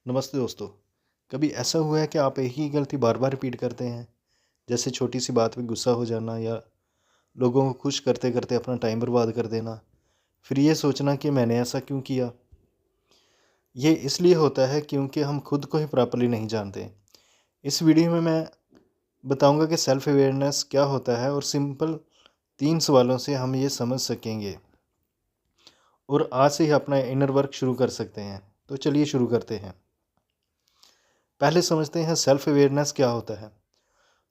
नमस्ते दोस्तों। कभी ऐसा हुआ है कि आप एक ही गलती बार-बार रिपीट करते हैं? जैसे छोटी सी बात पे गुस्सा हो जाना या लोगों को खुश करते-करते अपना टाइम बर्बाद कर देना। फिर ये सोचना कि मैंने ऐसा क्यों किया? ये इसलिए होता है क्योंकि हम खुद को ही प्रॉपर्ली नहीं जानते। इस वीडियो में मैं बताऊँगा कि सेल्फ अवेयरनेस क्या होता है और सिंपल 3 सवालों से हम ये समझ सकेंगे और आज से ही अपना इनर वर्क शुरू कर सकते हैं। तो चलिए शुरू करते हैं। पहले समझते हैं सेल्फ अवेयरनेस क्या होता है।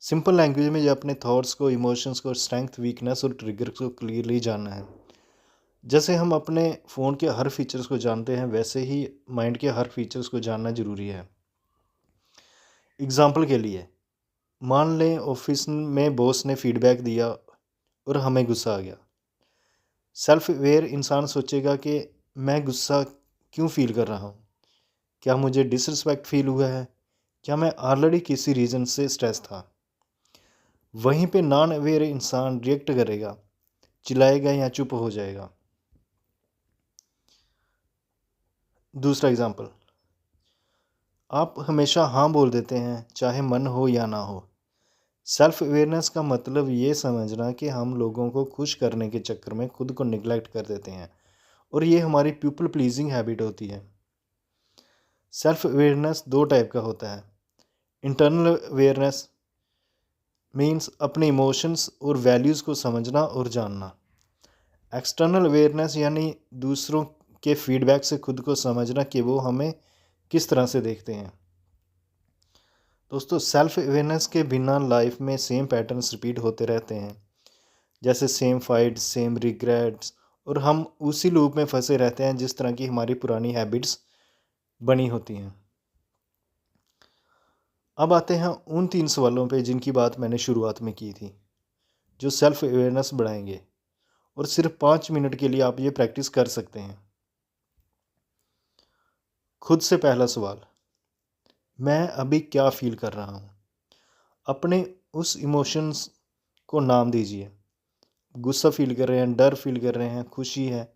सिंपल लैंग्वेज में ये अपने थॉट्स को, इमोशंस को, स्ट्रेंथ, वीकनेस और ट्रिगर को क्लियरली जानना है। जैसे हम अपने फ़ोन के हर फीचर्स को जानते हैं, वैसे ही माइंड के हर फीचर्स को जानना ज़रूरी है। एग्ज़ाम्पल के लिए, मान लें ऑफिस में बॉस ने फीडबैक दिया और हमें गुस्सा आ गया। सेल्फ अवेयर इंसान सोचेगा कि मैं गुस्सा क्यों फ़ील कर रहा हूँ? क्या मुझे डिसरिस्पेक्ट फ़ील हुआ है? क्या मैं ऑलरेडी किसी रीज़न से स्ट्रेस था? वहीं पे नॉन अवेयर इंसान रिएक्ट करेगा, चिल्लाएगा या चुप हो जाएगा। दूसरा एग्जांपल, आप हमेशा हाँ बोल देते हैं, चाहे मन हो या ना हो। सेल्फ अवेयरनेस का मतलब ये समझना कि हम लोगों को खुश करने के चक्कर में खुद को निगलेक्ट कर देते हैं और ये हमारी पीपल प्लीजिंग हैबिट होती है। सेल्फ अवेयरनेस दो टाइप का होता है। इंटरनल अवेयरनेस मीन्स अपने इमोशंस और वैल्यूज़ को समझना और जानना। एक्सटर्नल अवेयरनेस यानी दूसरों के फीडबैक से खुद को समझना कि वो हमें किस तरह से देखते हैं। दोस्तों, सेल्फ अवेयरनेस के बिना लाइफ में सेम पैटर्न्स रिपीट होते रहते हैं, जैसे सेम फाइट्स, सेम रिग्रेट्स, और हम उसी लूप में फंसे रहते हैं जिस तरह की हमारी पुरानी हैबिट्स बनी होती हैं। अब आते हैं उन 3 सवालों पे जिनकी बात मैंने शुरुआत में की थी, जो सेल्फ अवेयरनेस बढ़ाएंगे, और सिर्फ 5 मिनट के लिए आप ये प्रैक्टिस कर सकते हैं। खुद से पहला सवाल, मैं अभी क्या फ़ील कर रहा हूँ? अपने उस इमोशंस को नाम दीजिए। गुस्सा फ़ील कर रहे हैं, डर फ़ील कर रहे हैं, खुशी है,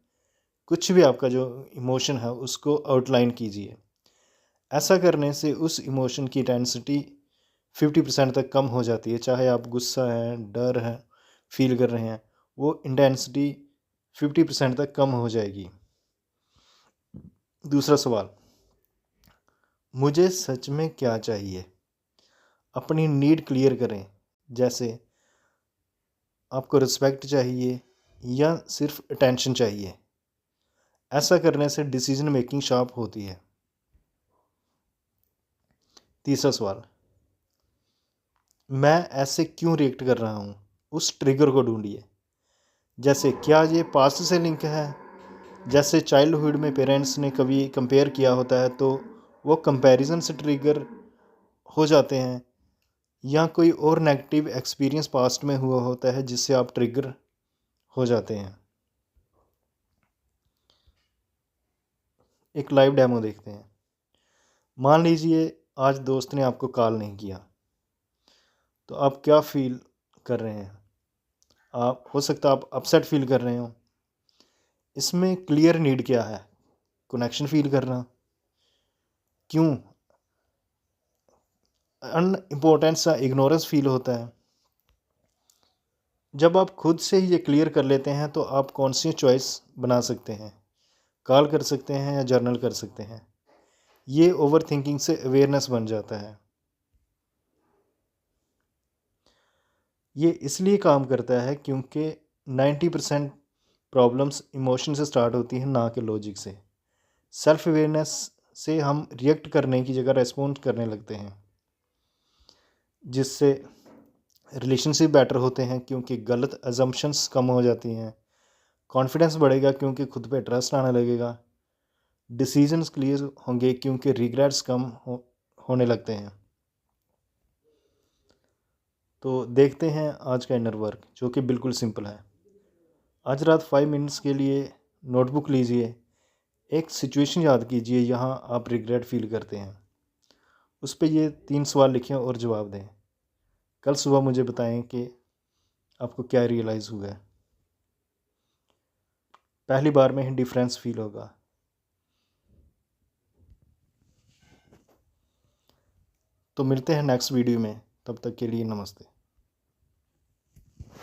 कुछ भी आपका जो इमोशन है उसको आउटलाइन कीजिए। ऐसा करने से उस इमोशन की इंटेंसिटी 50% तक कम हो जाती है। चाहे आप गुस्सा है, डर है, फ़ील कर रहे हैं, वो इंटेंसिटी 50% तक कम हो जाएगी। दूसरा सवाल, मुझे सच में क्या चाहिए? अपनी नीड क्लियर करें। जैसे आपको रिस्पेक्ट चाहिए या सिर्फ अटेंशन चाहिए। ऐसा करने से डिसीजन मेकिंग शार्प होती है। तीसरा सवाल, मैं ऐसे क्यों रिएक्ट कर रहा हूँ? उस ट्रिगर को ढूंढिए। जैसे क्या ये पास्ट से लिंक है? जैसे चाइल्डहुड में पेरेंट्स ने कभी कंपेयर किया होता है तो वो कंपैरिजन से ट्रिगर हो जाते हैं, या कोई और नेगेटिव एक्सपीरियंस पास्ट में हुआ होता है जिससे आप ट्रिगर हो जाते हैं। एक लाइव डेमो देखते हैं। मान लीजिए आज दोस्त ने आपको कॉल नहीं किया, तो आप क्या फील कर रहे हैं? आप हो सकता है आप अपसेट फील कर रहे हो। इसमें क्लियर नीड क्या है? कनेक्शन फील करना। क्यों? अनइम्पोर्टेंट सा इग्नोरेंस फील होता है। जब आप खुद से ही ये क्लियर कर लेते हैं तो आप कौन सी चॉइस बना सकते हैं। कॉल कर सकते हैं या जर्नल कर सकते हैं। ये ओवर थिंकिंग से अवेयरनेस बन जाता है। ये इसलिए काम करता है क्योंकि 90% प्रॉब्लम्स इमोशन से स्टार्ट होती हैं, ना कि लॉजिक से। सेल्फ अवेयरनेस से हम रिएक्ट करने की जगह रेस्पॉन्ड करने लगते हैं, जिससे रिलेशनशिप बेटर होते हैं क्योंकि गलत अजम्पशंस कम हो जाती हैं। कॉन्फिडेंस बढ़ेगा क्योंकि खुद पे ट्रस्ट आने लगेगा। डिसीजंस क्लियर होंगे क्योंकि रिग्रेट्स कम होने लगते हैं। तो देखते हैं आज का इनर वर्क, जो कि बिल्कुल सिंपल है। आज रात 5 मिनट्स के लिए नोटबुक लीजिए। एक सिचुएशन याद कीजिए यहाँ आप रिग्रेट फील करते हैं। उस पे ये 3 सवाल लिखें और जवाब दें। कल सुबह मुझे बताएं कि आपको क्या रियलाइज़ हुआ है। पहली बार में ही डिफरेंस फील होगा। तो मिलते हैं नेक्स्ट वीडियो में, तब तक के लिए नमस्ते।